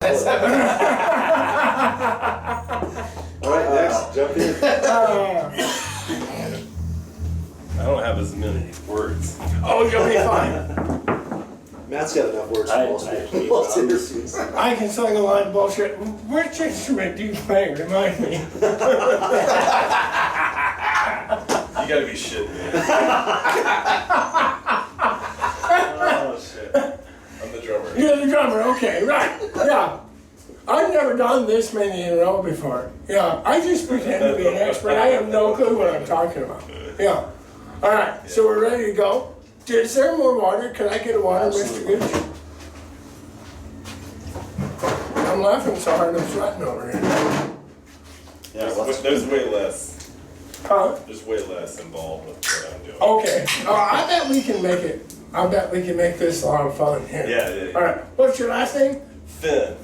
All right, next, jump in. I don't have as many words. Oh, you'll be fine. Matt's got enough words for most interviews. I can sing a line of bullshit. Which instrument do you play? Remind me. You gotta be shitting me. Oh shit. I'm the drummer. You're the drummer, okay, right. Yeah. I've never done this many in a row before. Yeah, I just pretend to be an expert. I have no clue what I'm talking about. Yeah. All right, so we're ready to go. Is there more water? Can I get a water, Mr. Gooch? I'm laughing so hard I'm sweating over here. There's way less. Huh? There's way less involved with what I'm doing. Okay. I bet we can make it. I bet we can make this a lot of fun here. Yeah. All right. What's your last name? Finn.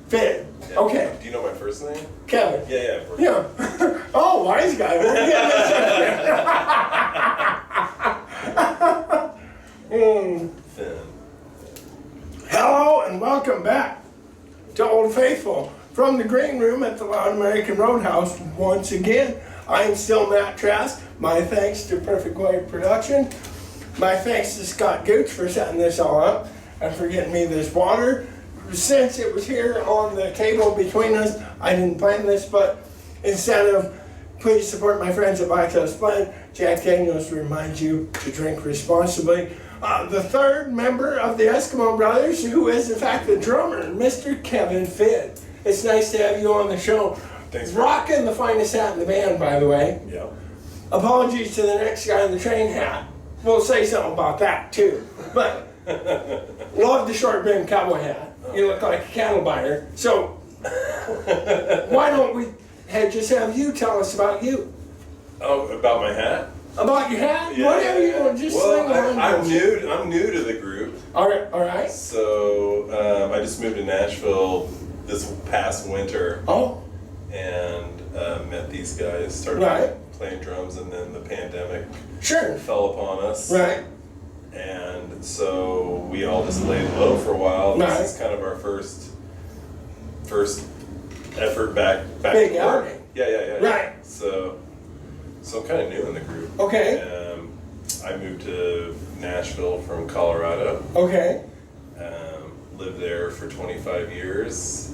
Finn. Yeah. Okay. Do you know my first name? Kevin. Yeah. Yeah. Oh, wise guy. Where'd you get this? Finn. Hello and welcome back to Old Faithful from the green room at the Loud American Roadhouse. Once again, I am still Matt Trask. My thanks to Perfect Wave Production. My thanks to Scott Gooch for setting this all up and for getting me this water. Since it was here on the table between us, I didn't plan this, but instead of please support my friends at Vitals Blend, Jack Daniels reminds you to drink responsibly. The third member of the Eskimo Brothers, who is in fact the drummer, Mr. Kevin Finn. It's nice to have you on the show. Thanks. Rocking the finest hat in the band, by the way. Yeah. Apologies to the next guy in the train hat. We'll say something about that too. But love the short brim cowboy hat. You look like a cattle buyer. So why don't we just have you tell us about you? Oh, about my hat? About your hat? Yeah. Whatever you want, just well, sing along. I'm new to the group. All right. So I just moved to Nashville this past winter Oh, and met these guys. Started Right. playing drums, and then the pandemic sure. fell upon us. Right. And so we all just laid low for a while. Right. This is kind of our first effort back Big to work. outing. Yeah. Right. So I'm kind of new in the group. Okay. I moved to Nashville from Colorado. Okay. Lived there for 25 years.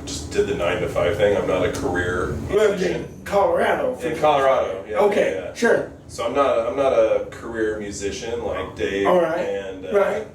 Just did the 9-to-5 thing. I'm not a career Lived musician. in Colorado. In Colorado. Yeah. Okay. Yeah. Sure. So I'm not a career musician like Dave All right. and Right.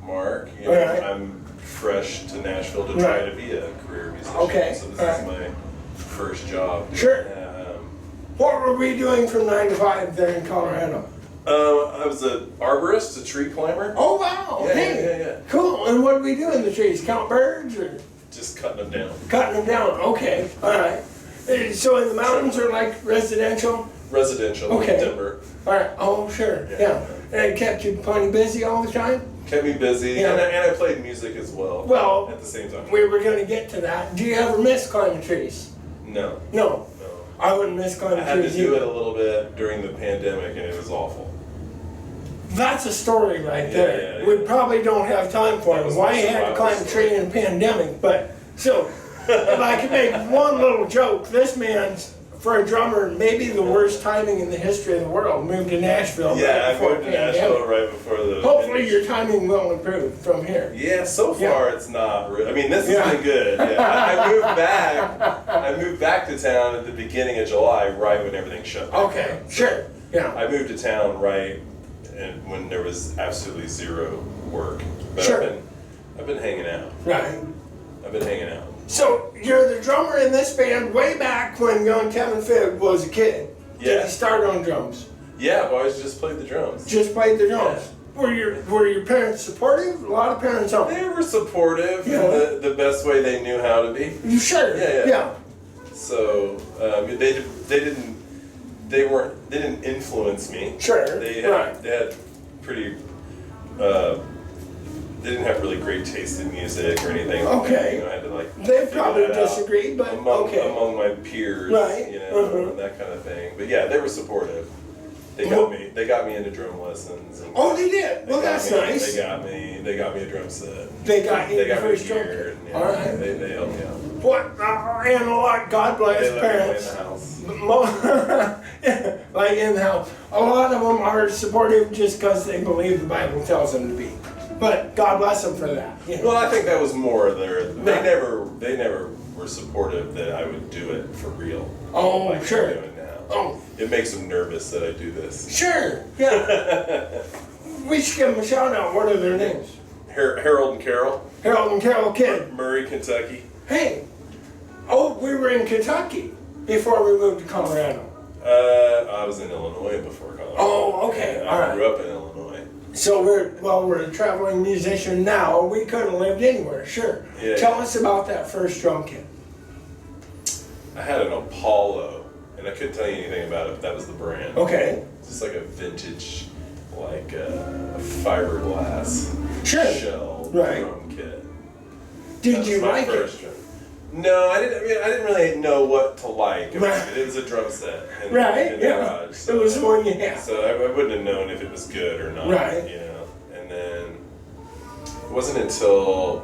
Mark. You All know, right. I'm fresh to Nashville to try Right. to be a career musician. Okay. So this All is right. my first job. Sure. What were we doing from 9 to 5 there in Colorado? I was an arborist, a tree climber. Oh wow! Yeah, Hey, yeah. cool. And what did we do in the trees? Count birds or Just cutting them down. cutting them down? Okay, all right. So in the mountains are like residential. Residential, Okay. timber. All right. Oh sure. Yeah. And it kept you plenty busy all the time. Kept me busy, Yeah. and I played music as well. Well, at the same time. We were going to get to that. Do you ever miss climbing trees? No. No. I wouldn't miss I climbing had to trees do either. it a little bit during the pandemic, and it was awful. That's a story right Yeah, there. yeah. We probably don't have time for That it. was Why my you had to survival climb a tree in a pandemic, but so if I could make one little joke, this man's for a drummer, maybe the worst timing in the history of the world, moved to Nashville. Yeah, right I before moved to pandemic. Nashville right before the. Hopefully your timing will improve from here. Yeah, so far it's not. I mean, this has Yeah. been good. Yeah, I moved back. I moved back to town at the beginning of July, right when everything shut down. Okay, sure. Yeah. I moved to town right and when there was absolutely zero work. But Sure. I've been hanging out. Right. I've been hanging out. So you're the drummer in this band way back when young Kevin Fibb was a kid. Did Yeah. he start on drums? Yeah, I've always just played the drums. Just played the drums. Were your parents supportive? A lot they They were supportive Yeah. in the best way they knew how to be. You sure? Yeah. So they didn't influence me. Sure. They had pretty. They didn't have really great taste in music or anything. Okay. You know, I had to They figure probably that out disagreed, but among okay. my peers, Right. you know, and that kind of thing. But yeah, they were supportive. They helped me They got me into drum lessons. And Oh, they did? Well, that's nice. They got me a drum set. They got you They the got me first drum gear. kit. And, yeah, All right. They helped me out. What? And a lot, God bless They let me play in parents. the house. Like in the house. A lot of them are supportive just because they believe the Bible tells them to be. But God bless them for that. You know? Well, I think that was more their. They Right. never were supportive that I would do it for real. Oh, like sure. I'm doing now. Oh, It makes them nervous that I do this. sure. Yeah. We should give them a shout out. What are their names? Harold and Carol, Harold and Carol Kidd. Murray, Kentucky. Hey. Oh, we were in Kentucky before we moved to Colorado. I was in Illinois before Colorado. Oh, okay. Yeah, All I right. grew up in Illinois. So we're a traveling musician now. We could have lived anywhere, sure. Yeah. Tell us about that first drum kit. I had an Apollo, and I couldn't tell you anything about it, but that was the brand. Okay. It's just like a vintage, like fiberglass Sure. shell Right. drum kit. Did That you was my like first it? drum. No, I didn't. I mean, I didn't really know what to like. I mean, Right. it was a drum set in, Right. in the Yeah. garage. It was the one you had. So I wouldn't have known if it was good or not. Right. You know. And then it wasn't until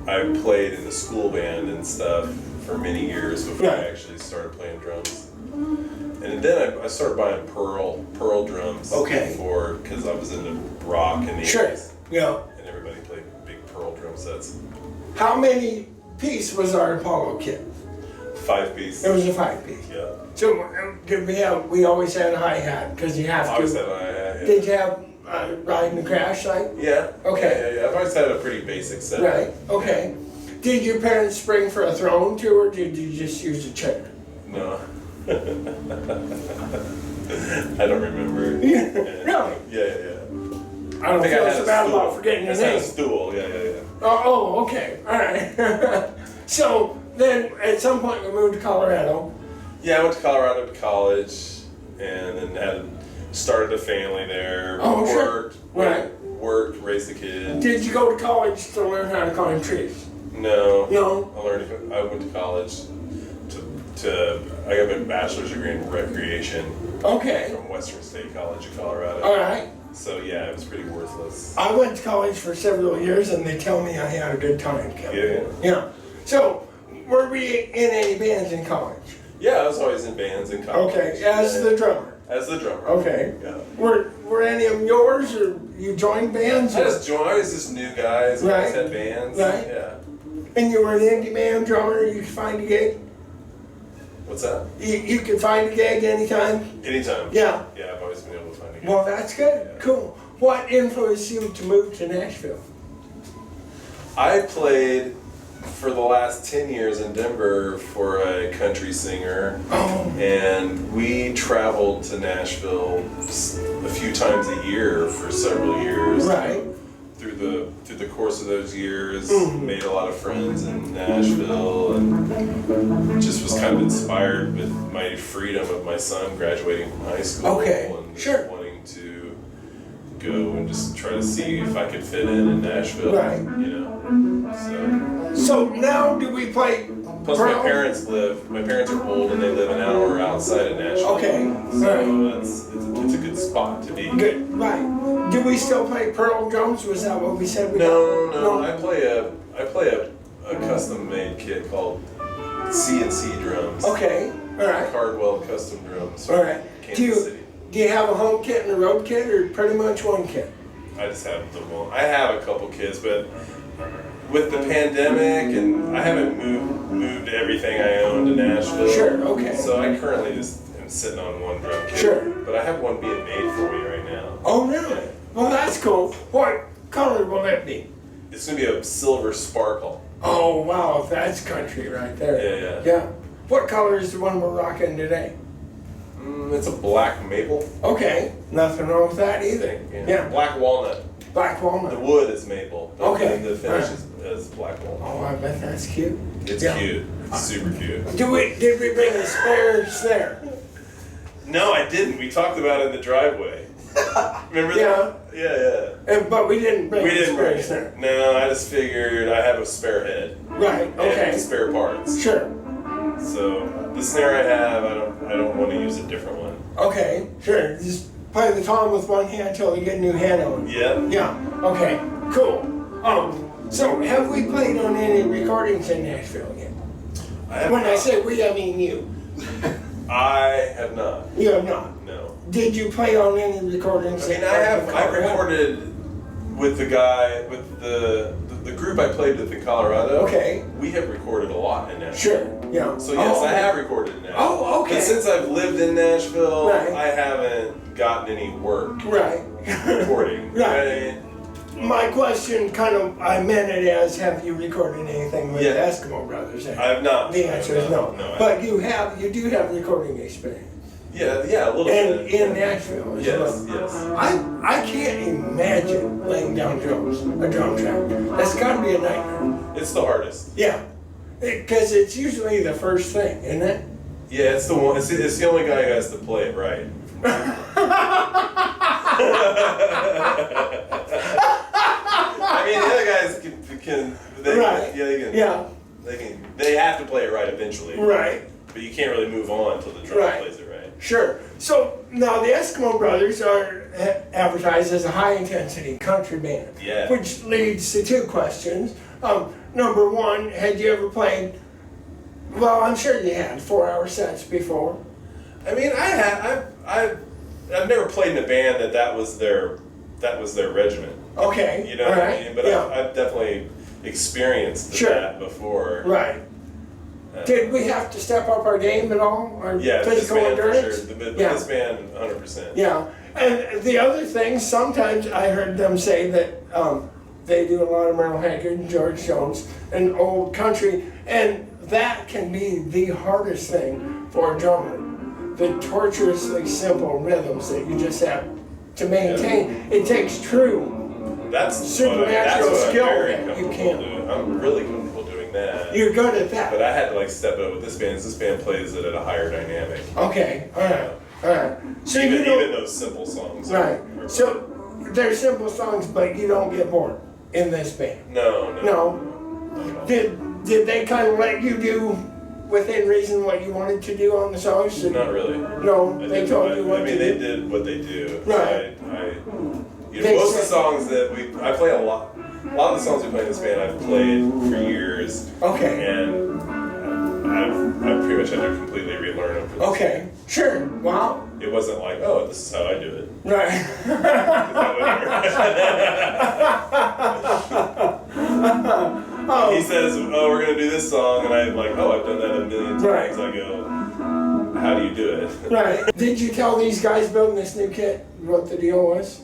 I played in the school band and stuff for many years before Right. I actually started playing drums. And then I started buying pearl drums. Okay. Because I was into rock in the Sure. 80s. Yeah. And everybody played big pearl drum sets. How many piece was our Apollo kit? 5-piece. It was a 5-piece. Yeah. So did we always had a hi-hat because you have I always to. had yeah. Did you have ride and crash like? Yeah. Okay. Yeah. I've always had a pretty basic set. Right, okay. Did your parents spring for a throne too, or did you just use a chair? No. I don't remember. Yeah, really? Yeah. I don't I feel had so a bad stool. about forgetting I your had a name. stool. Yeah. Oh, okay, all right. So then, at some point, we moved to Colorado. Yeah, I went to Colorado to college, and then started a family there. Oh, sure. Right. Worked, raised a kid. Did you go to college to learn how to climb trees? No. No. I went to college I got a bachelor's degree in recreation Okay, from Western State College of Colorado. all right. So yeah, it was pretty worthless. I went to college for several years, and they tell me I had a good time, Kevin. Yeah. Yeah. So, were we in any bands in college? Yeah, I was always in bands in college. Okay, as the drummer. As the drummer. Okay. Yeah. Were any of yours, or you joined bands? I or- just joined. I was just new guys. We always had bands. Right. Yeah. And you were an indie band drummer, you could find a gig? What's that? You could find a gig anytime? Anytime. Yeah. Yeah, I've always been able to find a gig. Well, that's good. Yeah. Cool. What influenced you to move to Nashville? I played for the last 10 years in Denver for a country singer, Oh, and we traveled to Nashville a few times a year for several years. right. Through the course of those years, Mhm. made a lot of friends in Nashville, and just was kind of inspired with my freedom of my son graduating from high school. Okay, And just sure. wanting to go and just try to see if I could fit in Nashville. Right. You know. So now do we play Plus, Pearl? my parents are old and they live an hour outside of Nashville. Okay, So alright. it's a good spot to be. Good, right. Do we still play Pearl drums? Was that what we said we No, got? I play a custom made kit called C&C drums. Okay, all right. Cardwell custom drums. All right. Kansas City. Do you have a home kit and a road kit, or pretty much one kit? I just have the one. I have a couple kits, but with the pandemic and I haven't moved everything I own to Nashville. Sure, okay. So I currently just am sitting on one drum kit. Sure. But I have one being made for me right now. Oh, really? Well, that's cool. What color will it be? It's gonna be a silver sparkle. Oh, wow, that's country right there. Yeah. Yeah. What color is the one we're rocking today? It's a black maple. Okay, nothing wrong with that either. Yeah. Black walnut. Black The walnut. wood is maple. But Okay. The finish is black walnut. Oh, I bet that's cute. It's Yeah. cute. It's super cute. Did we bring a spare snare? No, I didn't. We talked about it in the driveway. Remember that? Yeah. But we didn't bring We a didn't spare bring it. snare. No, I just figured I have a spare head. Right, okay. And spare parts. Sure. So the snare I have, I don't want to use a different one. Okay, sure. Just play the tom with one hand until they get a new hand on. Yeah. Yeah. Okay. Cool. So have we played on any recordings in Nashville yet? When I say we, I mean you. I have not. You have not. No. Did you play on any recordings? I mean, I recorded with the guy with the group I played with in Colorado. Okay. We have recorded a lot in Nashville. Sure. Yeah. So yes, I have recorded in Nashville. Oh, okay. But since I've lived in Nashville, Right. I haven't gotten any work Right. recording. Right. My question I meant it as, have you recorded anything with the Eskimo Brothers? I have not. The answer is no. No, But you do have recording experience. Yeah, a little bit. In Nashville as well. Yes. I can't imagine laying down drums, a drum track. That's got to be a nightmare. It's the hardest. Yeah. Because it's usually the first thing, isn't it? Yeah, it's the one. It's the only guy who has to play it right. I mean, the other guys they have to play it right eventually. Right. But you can't really move on until the drummer plays it right. Sure. So now the Eskimo Brothers are advertised as a high-intensity country band. Yeah. Which leads to two questions. Number one, had you ever played? Well, I'm sure you had 4-hour sets before. I mean, I've never played in a band that was their regiment. Okay. You know what I mean? But I've definitely experienced that before. Right. Did we have to step up our game at all? Our physical endurance? For sure. This band, 100%. Yeah. And the other thing, sometimes I heard them say that they do a lot of Merle Haggard and George Jones and old country, and that can be the hardest thing for a drummer. The tortuously simple rhythms that you just have to maintain. It takes true supernatural skill that you can't. I'm really comfortable doing that. You're good at that. But I had to step it up with this band. This band plays it at a higher dynamic. Okay, all right. So even those simple songs. Right. So they're simple songs, but you don't get bored in this band. No. Did they kind of let you do within reason what you wanted to do on the songs? Not really. No, they told you what to do. They did what they do. Right. Most of the songs I play a lot. A lot of the songs we play in this band, I've played for years. Okay. And I've pretty much had to completely relearn them. Okay. Sure. Wow. It wasn't like, oh, this is how I do it. Right. He says, oh, we're going to do this song, and I'm like, oh, I've done that a million times. Right. I go, how do you do it? Right. Did you tell these guys building this new kit what the deal was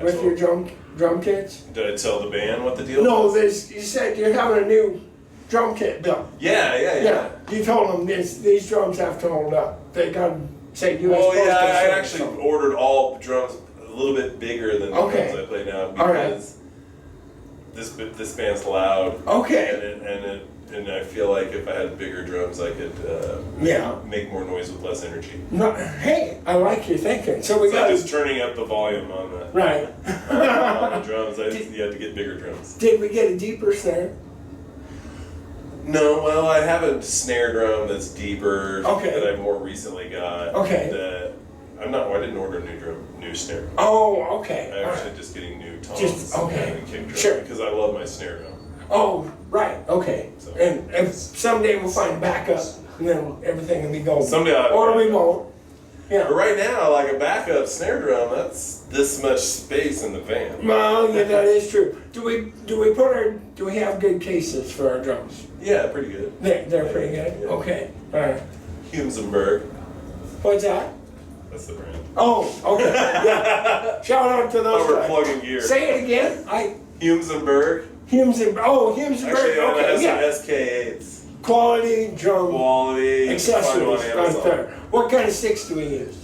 with your drum kits? Did I tell the band what the deal No, was? you said you're having a new drum kit built. Yeah. You told them these drums have to hold up. They got to say U.S. Well, Postal I Service. actually ordered all drums a little bit bigger than the drums I play now because this band's loud. Okay. And I feel like if I had bigger drums, I could make more noise with less energy. No, hey, I like your thinking. So we got just turning up the volume on the on the drums. You have to get bigger drums. Did we get a deeper snare? No, well, I have a snare drum that's deeper that I more recently got. Okay. I didn't order a new snare drum. Oh, okay. I'm actually just getting new toms and kick drum because I love my snare drum. Oh, right. Okay. So, and if someday we'll find backup, and then everything will be golden. Someday or we won't. Yeah. But right now, like a backup snare drum, that's this much space in the van. Well, yeah, that is true. Do we have good cases for our drums? Yeah, pretty good. They're pretty good. Yeah. Okay. All right. Humenberg. What's that? That's the brand. Oh, okay. Yeah. Shout out to those guys. We're plugging gear. Say it again. Humenberg. Humenberg. Actually, okay. Has some SK8s. Quality drum. Accessories. Right there. What kind of sticks do we use?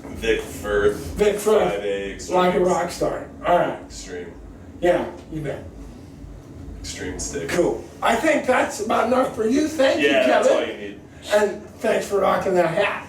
Vic Firth. 5A Extreme. Like a rock star. All right. Extreme. Yeah, you bet. Extreme stick. Cool. I think that's about enough for you. Thank you, Kevin. Yeah, that's all you need. And thanks for rocking that hat.